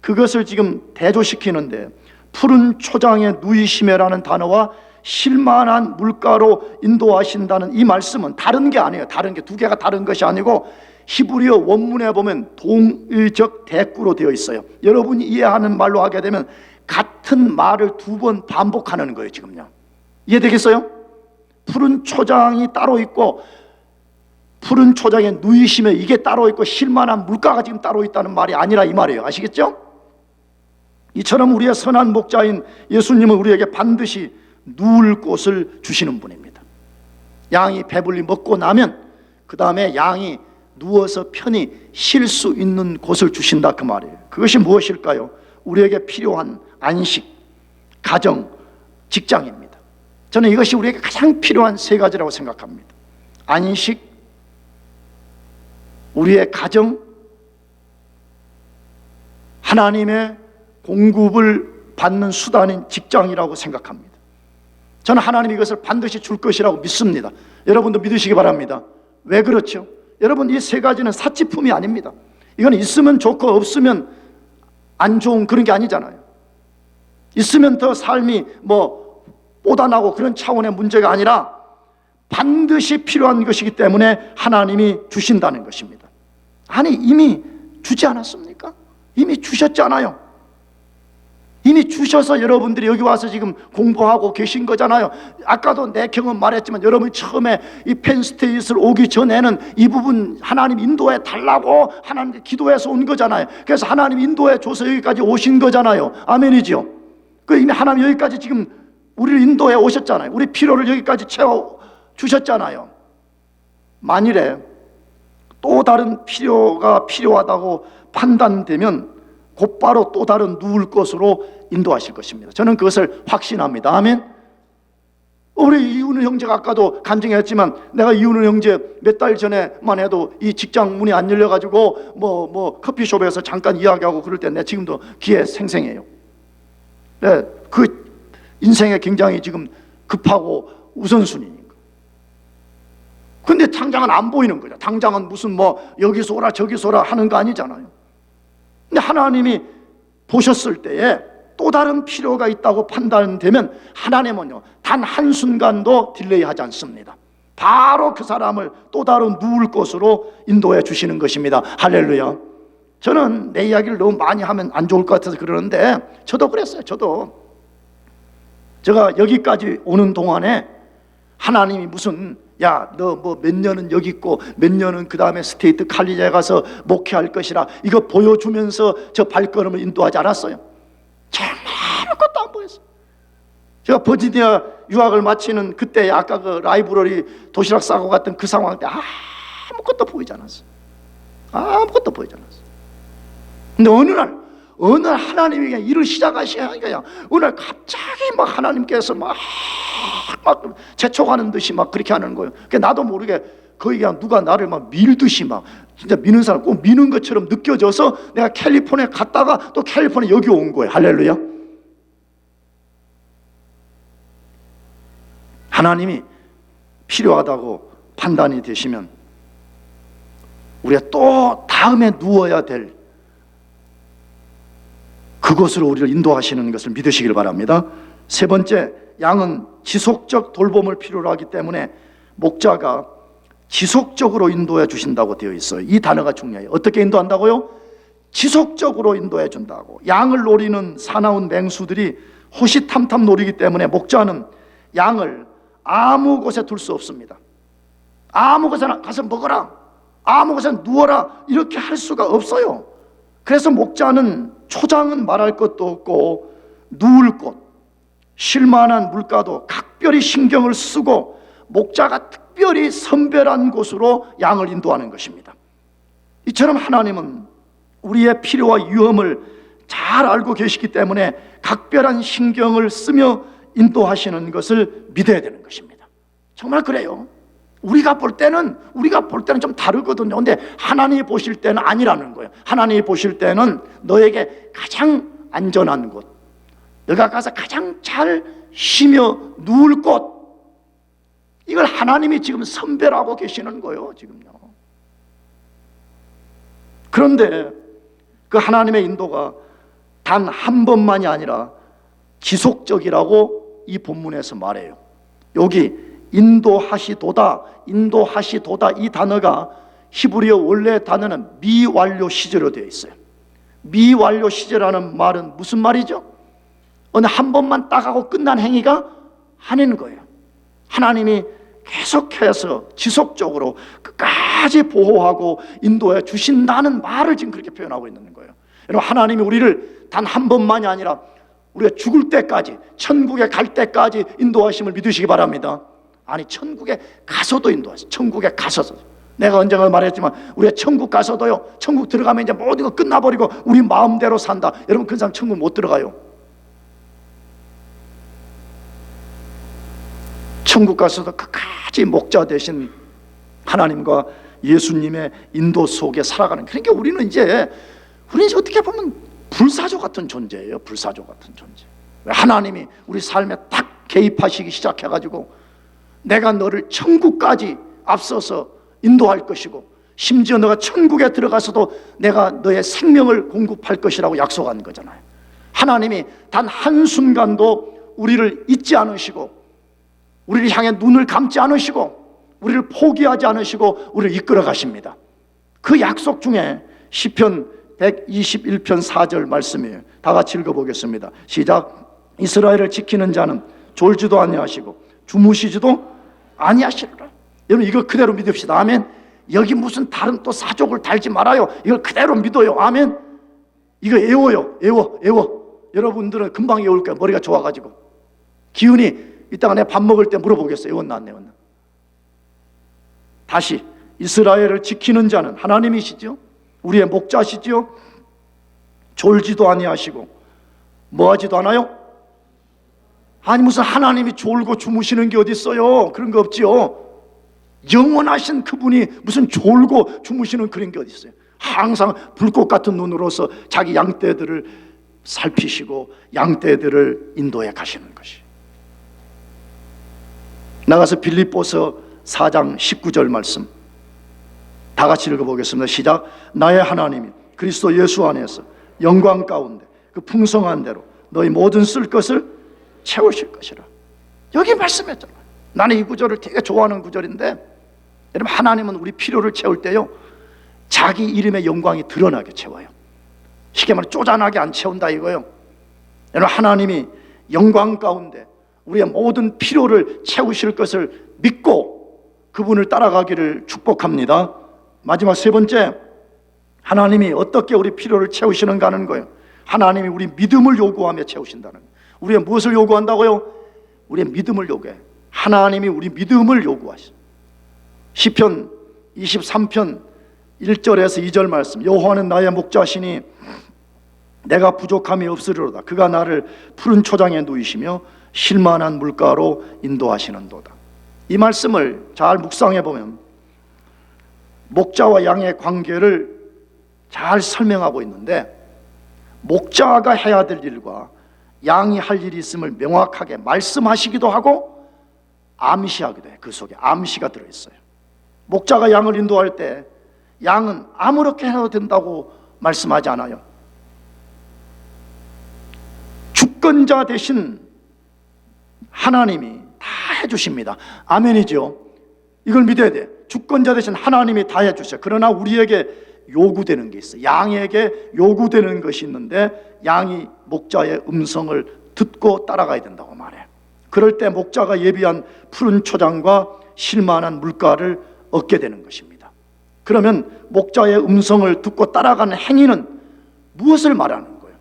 그것을 지금 대조시키는데, 푸른 초장에 누이시매라는 단어와 쉴만한 물가로 인도하신다는 이 말씀은 다른 게 아니에요. 다른 게, 두 개가 다른 것이 아니고 히브리어 원문에 보면 동의적 대꾸로 되어 있어요. 여러분이 이해하는 말로 하게 되면 같은 말을 두 번 반복하는 거예요. 지금요, 이해되겠어요? 푸른 초장이 따로 있고 푸른 초장에 누이시매, 이게 따로 있고 쉴만한 물가가 지금 따로 있다는 말이 아니라 이 말이에요. 아시겠죠? 이처럼 우리의 선한 목자인 예수님은 우리에게 반드시 누울 곳을 주시는 분입니다. 양이 배불리 먹고 나면 그 다음에 양이 누워서 편히 쉴 수 있는 곳을 주신다, 그 말이에요. 그것이 무엇일까요? 우리에게 필요한 안식, 가정, 직장입니다. 저는 이것이 우리에게 가장 필요한 세 가지라고 생각합니다. 안식, 우리의 가정, 하나님의 공급을 받는 수단인 직장이라고 생각합니다. 저는 하나님이 이것을 반드시 줄 것이라고 믿습니다. 여러분도 믿으시기 바랍니다. 왜 그렇죠? 여러분, 이 세 가지는 사치품이 아닙니다. 이건 있으면 좋고 없으면 안 좋은 그런 게 아니잖아요. 있으면 더 삶이 뽀단하고 그런 차원의 문제가 아니라 반드시 필요한 것이기 때문에 하나님이 주신다는 것입니다. 아니, 이미 주지 않았습니까? 이미 주셨잖아요. 이미 주셔서 여러분들이 여기 와서 지금 공부하고 계신 거잖아요. 아까도 내 경험 말했지만 여러분이 처음에 이 펜스테이트를 오기 전에는 이 부분 하나님 인도해 달라고 하나님께 기도해서 온 거잖아요. 그래서 하나님 인도해 줘서 여기까지 오신 거잖아요. 아멘이죠? 그 이미 하나님 여기까지 지금 우리를 인도해 오셨잖아요. 우리 필요를 여기까지 채워 주셨잖아요. 만일에 또 다른 필요가 필요하다고 판단되면 곧바로 또 다른 누울 곳으로 인도하실 것입니다. 저는 그것을 확신합니다. 아멘. 우리 이윤우 형제가 아까도 간증했지만, 내가 이윤우 형제 몇 달 전에만 해도 이 직장 문이 안 열려가지고 커피숍에서 잠깐 이야기하고 그럴 때 내 지금도 귀에 생생해요. 네, 그 인생에 굉장히 지금 급하고 우선순위인 거. 근데 당장은 안 보이는 거죠. 당장은 무슨 여기서 오라 저기서 오라 하는 거 아니잖아요. 근데 하나님이 보셨을 때에 또 다른 필요가 있다고 판단되면 하나님은요, 단 한순간도 딜레이하지 않습니다. 바로 그 사람을 또 다른 누울 곳으로 인도해 주시는 것입니다. 할렐루야. 저는 내 이야기를 너무 많이 하면 안 좋을 것 같아서 그러는데 저도 그랬어요. 제가 여기까지 오는 동안에 하나님이 무슨 너 몇 년은 여기 있고 몇 년은 그 다음에 스테이트 칼리지에 가서 목회할 것이라 이거 보여주면서 저 발걸음을 인도하지 않았어요. 정말 아무것도 안 보였어요. 제가 버지니아 유학을 마치는 그때 아까 그 라이브러리 도시락 싸고 갔던 그 상황 때 아무것도 보이지 않았어요. 아무것도 보이지 않았어요. 근데 어느 날 하나님이 그냥 일을 시작하시니까 어느 날 갑자기 하나님께서 막 재촉하는 듯이 그렇게 하는 거예요. 그러니까 나도 모르게 거의 그냥 누가 나를 밀듯이 진짜 미는 사람 꼭 미는 것처럼 느껴져서 내가 캘리포니아에 갔다가 또 캘리포니아 여기 온 거예요. 할렐루야. 하나님이 필요하다고 판단이 되시면 우리가 또 다음에 누워야 될 그곳으로 우리를 인도하시는 것을 믿으시길 바랍니다. 세 번째, 양은 지속적 돌봄을 필요로 하기 때문에 목자가 지속적으로 인도해 주신다고 되어 있어요. 이 단어가 중요해요. 어떻게 인도한다고요? 지속적으로 인도해 준다고. 양을 노리는 사나운 맹수들이 호시탐탐 노리기 때문에 목자는 양을 아무 곳에 둘 수 없습니다. 아무 곳에나 가서 먹어라, 아무 곳에 누워라 이렇게 할 수가 없어요. 그래서 목자는 초장은 말할 것도 없고 누울 곳, 쉴만한 물가도 각별히 신경을 쓰고 목자가 특별히 선별한 곳으로 양을 인도하는 것입니다. 이처럼 하나님은 우리의 필요와 위험을 잘 알고 계시기 때문에 각별한 신경을 쓰며 인도하시는 것을 믿어야 되는 것입니다. 정말 그래요. 우리가 볼 때는 좀 다르거든요. 근데 하나님이 보실 때는 아니라는 거예요. 하나님이 보실 때는 너에게 가장 안전한 곳, 너가 가서 가장 잘 쉬며 누울 곳, 이걸 하나님이 지금 선별하고 계시는 거예요, 지금요. 그런데 그 하나님의 인도가 단 한 번만이 아니라 지속적이라고 이 본문에서 말해요. 여기 인도하시도다 이 단어가 히브리어 원래 단어는 미완료 시제로 되어 있어요. 미완료 시제라는 말은 무슨 말이죠? 어느 한 번만 딱 하고 끝난 행위가 아닌 거예요. 하나님이 계속해서 지속적으로 끝까지 보호하고 인도해 주신다는 말을 지금 그렇게 표현하고 있는 거예요. 여러분, 하나님이 우리를 단 한 번만이 아니라 우리가 죽을 때까지, 천국에 갈 때까지 인도하심을 믿으시기 바랍니다. 아니, 천국에 가서도 인도하세요. 천국에 가서도. 내가 언젠가 말했지만 우리가 천국 가서도요, 천국 들어가면 이제 모든 거 끝나버리고 우리 마음대로 산다. 여러분, 그 사람 천국 못 들어가요. 천국 가서도 끝까지 목자 되신 하나님과 예수님의 인도 속에 살아가는, 그러니까 우리는 이제 어떻게 보면 불사조 같은 존재예요. 불사조 같은 존재. 하나님이 우리 삶에 딱 개입하시기 시작해가지고 내가 너를 천국까지 앞서서 인도할 것이고, 심지어 너가 천국에 들어가서도 내가 너의 생명을 공급할 것이라고 약속한 거잖아요. 하나님이 단 한순간도 우리를 잊지 않으시고, 우리를 향해 눈을 감지 않으시고, 우리를 포기하지 않으시고 우리를 이끌어 가십니다. 그 약속 중에 시편 121편 4절 말씀이에요. 다 같이 읽어보겠습니다. 시작. 이스라엘을 지키는 자는 졸지도 아니하시고 주무시지도 아니하시리라. 여러분, 이거 그대로 믿읍시다. 아멘. 여기 무슨 다른 또 사족을 달지 말아요. 이걸 그대로 믿어요. 아멘. 이거 외워요. 외워. 여러분들은 금방 외울 거예요. 머리가 좋아가지고. 기운이 이따가 내가 밥 먹을 때 물어보겠어요. 외웠나 안 외웠나. 다시, 이스라엘을 지키는 자는 하나님이시죠. 우리의 목자시죠. 졸지도 아니하시고 뭐하지도 않아요? 아니, 무슨 하나님이 졸고 주무시는 게 어디 있어요? 그런 거 없지요. 영원하신 그분이 무슨 졸고 주무시는 그런 게 어디 있어요? 항상 불꽃 같은 눈으로서 자기 양떼들을 살피시고 양떼들을 인도해 가시는 것이. 나가서 빌립보서 4장 19절 말씀 다 같이 읽어보겠습니다. 시작. 나의 하나님이 그리스도 예수 안에서 영광 가운데 그 풍성한 대로 너희 모든 쓸 것을 채우실 것이라. 여기 말씀했잖아요. 나는 이 구절을 되게 좋아하는 구절인데, 여러분, 하나님은 우리 필요를 채울 때요, 자기 이름의 영광이 드러나게 채워요. 쉽게 말해 쪼잔하게 안 채운다 이거예요. 여러분, 하나님이 영광 가운데 우리의 모든 필요를 채우실 것을 믿고 그분을 따라가기를 축복합니다. 마지막 세 번째, 하나님이 어떻게 우리 필요를 채우시는가 하는 거예요. 하나님이 우리 믿음을 요구하며 채우신다는 거예요. 우리가 무엇을 요구한다고요? 우리의 믿음을 요구해. 하나님이 우리 믿음을 요구하시죠. 시편 23편 1절에서 2절 말씀. 여호와는 나의 목자시니 내가 부족함이 없으리로다. 그가 나를 푸른 초장에 누이시며 쉴만한 물가로 인도하시는도다. 이 말씀을 잘 묵상해 보면 목자와 양의 관계를 잘 설명하고 있는데, 목자가 해야 될 일과 양이 할 일이 있음을 명확하게 말씀하시기도 하고 암시하기도 해요. 그 속에 암시가 들어있어요. 목자가 양을 인도할 때 양은 아무렇게 해도 된다고 말씀하지 않아요. 주권자 대신 하나님이 다 해주십니다. 아멘이죠. 이걸 믿어야 돼. 주권자 대신 하나님이 다 해주세요. 그러나 우리에게 요구되는 게 있어요. 양에게 요구되는 것이 있는데, 양이 목자의 음성을 듣고 따라가야 된다고 말해요. 그럴 때 목자가 예비한 푸른 초장과 쉴만한 물가를 얻게 되는 것입니다. 그러면 목자의 음성을 듣고 따라가는 행위는 무엇을 말하는 거예요?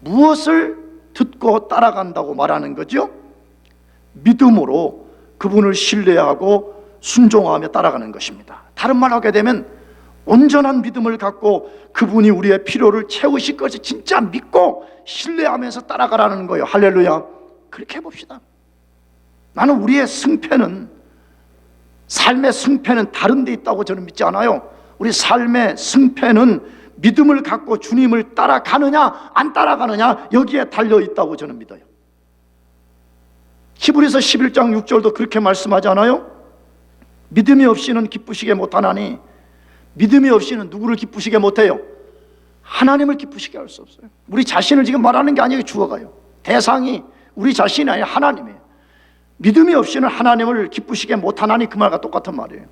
무엇을 듣고 따라간다고 말하는 거죠? 믿음으로 그분을 신뢰하고 순종하며 따라가는 것입니다. 다른 말 하게 되면 온전한 믿음을 갖고 그분이 우리의 필요를 채우실 것을 진짜 믿고 신뢰하면서 따라가라는 거예요. 할렐루야. 그렇게 해봅시다. 나는 우리의 승패는 삶의 승패는 다른 데 있다고 저는 믿지 않아요. 우리 삶의 승패는 믿음을 갖고 주님을 따라가느냐 안 따라가느냐 여기에 달려 있다고 저는 믿어요. 히브리서 11장 6절도 그렇게 말씀하지 않아요? 믿음이 없이는 기쁘시게 못하나니, 믿음이 없이는 누구를 기쁘시게 못해요? 하나님을 기쁘시게 할 수 없어요. 우리 자신을 지금 말하는 게 아니에요. 주어가요. 대상이 우리 자신이 아니라 하나님이에요. 믿음이 없이는 하나님을 기쁘시게 못하나니, 그 말과 똑같은 말이에요.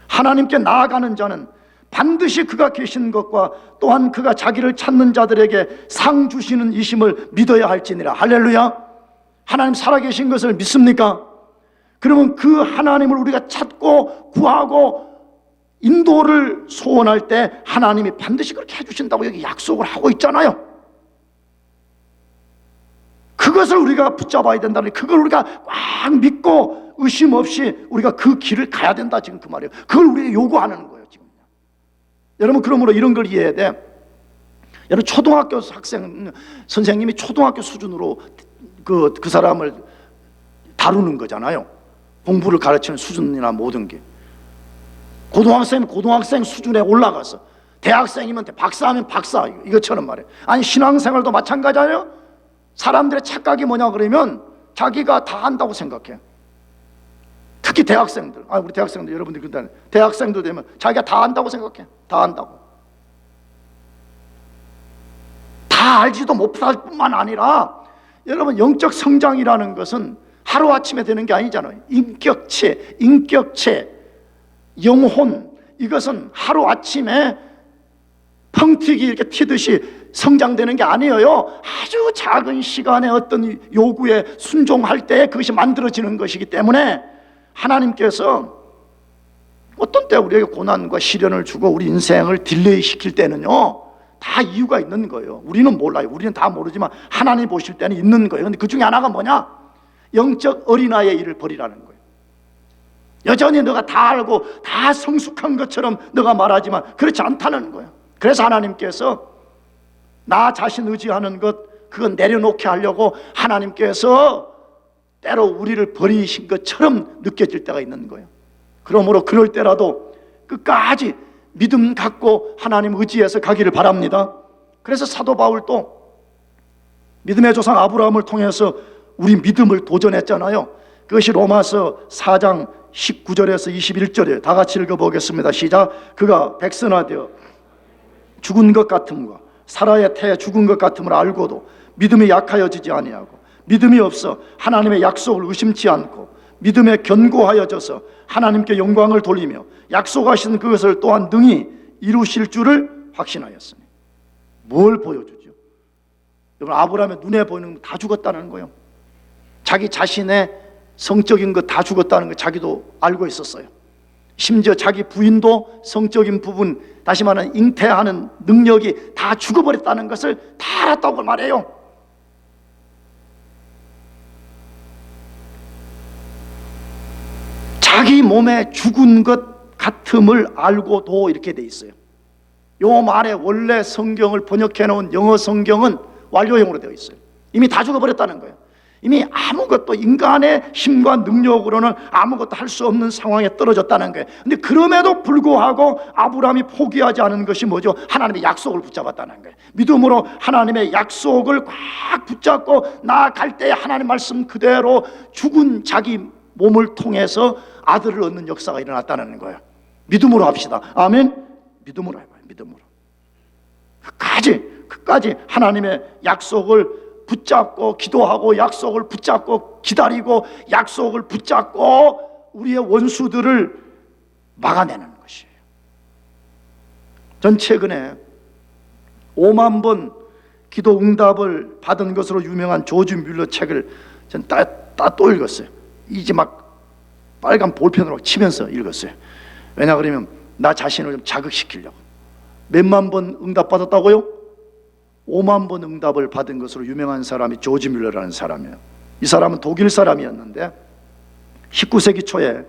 하나님께 나아가는 자는 반드시 그가 계신 것과 또한 그가 자기를 찾는 자들에게 상 주시는 이심을 믿어야 할지니라. 할렐루야. 하나님 살아계신 것을 믿습니까? 그러면 그 하나님을 우리가 찾고 구하고 인도를 소원할 때 하나님이 반드시 그렇게 해주신다고 여기 약속을 하고 있잖아요. 그것을 우리가 붙잡아야 된다는, 그걸 우리가 꽉 믿고 의심 없이 우리가 그 길을 가야 된다, 지금 그 말이에요. 그걸 우리가 요구하는 거예요 지금. 여러분, 그러므로 이런 걸 이해해야 돼. 여러분, 초등학교 학생 선생님이 초등학교 수준으로 그 사람을 다루는 거잖아요. 공부를 가르치는 수준이나 모든 게. 고등학생이면 고등학생 수준에 올라가서, 대학생이면 박사하면 박사, 이것처럼 말이에요. 아니, 신앙생활도 마찬가지예요. 사람들의 착각이 뭐냐 그러면 자기가 다 한다고 생각해. 특히 대학생들, 우리 대학생들, 여러분들 그런다. 대학생들 되면 자기가 다 안다고 생각해. 다 안다고. 다 알지도 못할 뿐만 아니라, 여러분, 영적 성장이라는 것은 하루아침에 되는 게 아니잖아요. 인격체, 영혼, 이것은 하루아침에 펑튀기 이렇게 튀듯이 성장되는 게 아니에요. 아주 작은 시간에 어떤 요구에 순종할 때 그것이 만들어지는 것이기 때문에, 하나님께서 어떤 때 우리에게 고난과 시련을 주고 우리 인생을 딜레이 시킬 때는요, 다 이유가 있는 거예요. 우리는 몰라요. 우리는 다 모르지만 하나님 보실 때는 있는 거예요. 근데 그 중에 하나가 뭐냐? 영적 어린아이의 일을 버리라는 거예요. 여전히 너가 다 알고 다 성숙한 것처럼 너가 말하지만 그렇지 않다는 거예요. 그래서 하나님께서 나 자신 의지하는 것, 그건 내려놓게 하려고 하나님께서 때로 우리를 버리신 것처럼 느껴질 때가 있는 거예요. 그러므로 그럴 때라도 끝까지 믿음 갖고 하나님 의지해서 가기를 바랍니다. 그래서 사도 바울도 믿음의 조상 아브라함을 통해서 우리 믿음을 도전했잖아요. 그것이 로마서 4장 19절에서 21절이에요. 다 같이 읽어보겠습니다. 시작. 그가 백선하되어 죽은 것 같음과 사라의 태에 죽은 것 같음을 알고도 믿음이 약하여지지 아니하고, 믿음이 없어 하나님의 약속을 의심치 않고, 믿음에 견고하여져서 하나님께 영광을 돌리며 약속하신 그것을 또한 능히 이루실 줄을 확신하였으니. 뭘 보여주죠? 여러분, 아브라함의 눈에 보이는 거 다 죽었다는 거예요. 자기 자신의 성적인 거 다 죽었다는 거 자기도 알고 있었어요. 심지어 자기 부인도 성적인 부분, 다시 말하면 잉태하는 능력이 다 죽어버렸다는 것을 다 알았다고 말해요. 자기 몸에 죽은 것 같음을 알고도 이렇게 돼 있어요. 요 말에 원래 성경을 번역해 놓은 영어 성경은 완료형으로 되어 있어요. 이미 다 죽어버렸다는 거예요. 이미 아무것도, 인간의 힘과 능력으로는 아무것도 할 수 없는 상황에 떨어졌다는 거예요. 근데 그럼에도 불구하고 아브라함이 포기하지 않은 것이 뭐죠? 하나님의 약속을 붙잡았다는 거예요. 믿음으로 하나님의 약속을 꽉 붙잡고 나아갈 때 하나님 말씀 그대로 죽은 자기 몸을 통해서 아들을 얻는 역사가 일어났다는 거예요. 믿음으로 합시다. 아멘. 믿음으로 해봐요. 믿음으로. 끝까지 하나님의 약속을 붙잡고 기도하고, 약속을 붙잡고 기다리고, 약속을 붙잡고 우리의 원수들을 막아내는 것이에요. 전 최근에 5만 번 기도 응답을 받은 것으로 유명한 조지 뮬러 책을 전 또 읽었어요. 이제 막 빨간 볼펜으로 치면서 읽었어요. 왜냐 그러면 나 자신을 좀 자극시키려고. 몇만 번 응답받았다고요? 5만 번 응답을 받은 것으로 유명한 사람이 조지 뮬러라는 사람이에요. 이 사람은 독일 사람이었는데 19세기 초에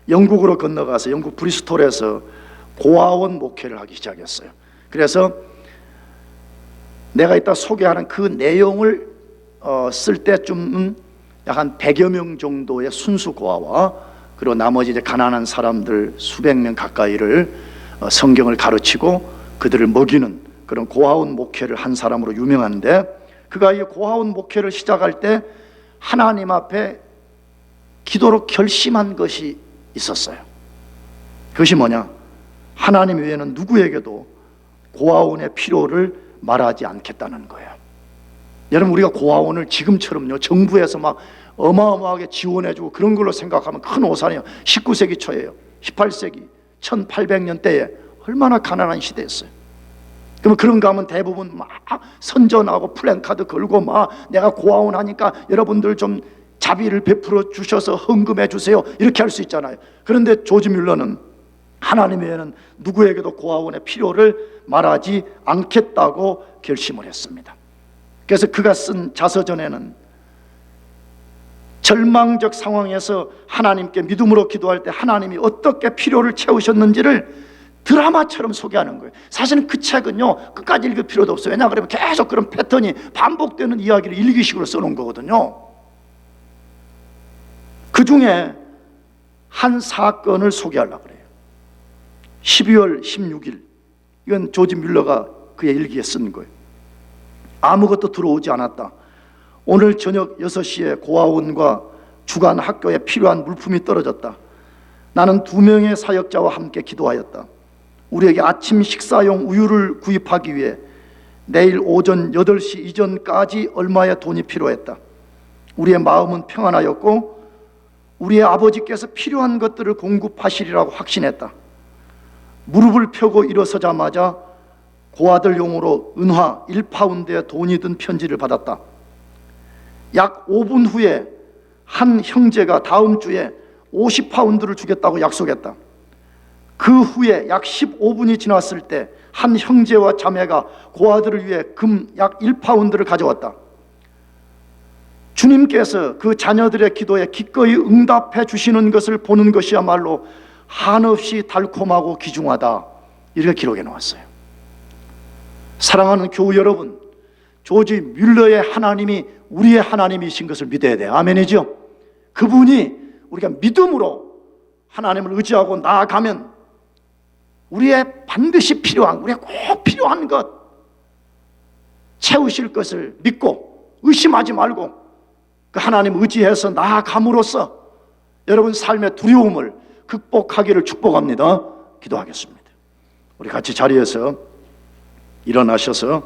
영국으로 건너가서 영국 브리스톨에서 고아원 목회를 하기 시작했어요. 그래서 내가 이따 소개하는 그 내용을 쓸 때쯤은 약 한 100여 명 정도의 순수 고아와 그리고 나머지 이제 가난한 사람들 수백 명 가까이를 성경을 가르치고 그들을 먹이는 그런 고아원 목회를 한 사람으로 유명한데, 그가 이 고아원 목회를 시작할 때 하나님 앞에 기도로 결심한 것이 있었어요. 그것이 뭐냐? 하나님 외에는 누구에게도 고아원의 필요를 말하지 않겠다는 거예요. 여러분, 우리가 고아원을 지금처럼요 정부에서 막 어마어마하게 지원해주고 그런 걸로 생각하면 큰 오산이에요. 19세기 초예요. 18세기 1800년대에 얼마나 가난한 시대였어요. 그러면 그런가 하면 대부분 막 선전하고 플랜카드 걸고 막 내가 고아원 하니까 여러분들 좀 자비를 베풀어 주셔서 헌금해 주세요 이렇게 할 수 있잖아요. 그런데 조지 뮬러는 하나님 외에는 누구에게도 고아원의 필요를 말하지 않겠다고 결심을 했습니다. 그래서 그가 쓴 자서전에는 절망적 상황에서 하나님께 믿음으로 기도할 때 하나님이 어떻게 필요를 채우셨는지를 드라마처럼 소개하는 거예요. 사실은 그 책은요 끝까지 읽을 필요도 없어요. 왜냐 그러면 계속 그런 패턴이 반복되는 이야기를 일기식으로 써놓은 거거든요. 그 중에 한 사건을 소개하려고 그래요. 12월 16일, 이건 조지 뮬러가 그의 일기에 쓴 거예요. 아무것도 들어오지 않았다. 오늘 저녁 6시에 고아원과 주간 학교에 필요한 물품이 떨어졌다. 나는 2명의 사역자와 함께 기도하였다. 우리에게 아침 식사용 우유를 구입하기 위해 내일 오전 8시 이전까지 얼마의 돈이 필요했다. 우리의 마음은 평안하였고 우리의 아버지께서 필요한 것들을 공급하시리라고 확신했다. 무릎을 펴고 일어서자마자 고아들용으로 은화 1파운드의 돈이 든 편지를 받았다. 약 5분 후에 한 형제가 다음 주에 50파운드를 주겠다고 약속했다. 그 후에 약 15분이 지났을 때 한 형제와 자매가 고아들을 위해 금 약 1파운드를 가져왔다. 주님께서 그 자녀들의 기도에 기꺼이 응답해 주시는 것을 보는 것이야말로 한없이 달콤하고 귀중하다, 이렇게 기록해 놓았어요. 사랑하는 교우 여러분, 조지 뮬러의 하나님이 우리의 하나님이신 것을 믿어야 돼요. 아멘이죠? 그분이 우리가 믿음으로 하나님을 의지하고 나아가면 우리의 반드시 필요한, 우리가 꼭 필요한 것 채우실 것을 믿고 의심하지 말고 그 하나님 의지해서 나아감으로써 여러분 삶의 두려움을 극복하기를 축복합니다. 기도하겠습니다. 우리 같이 자리에서 일어나셔서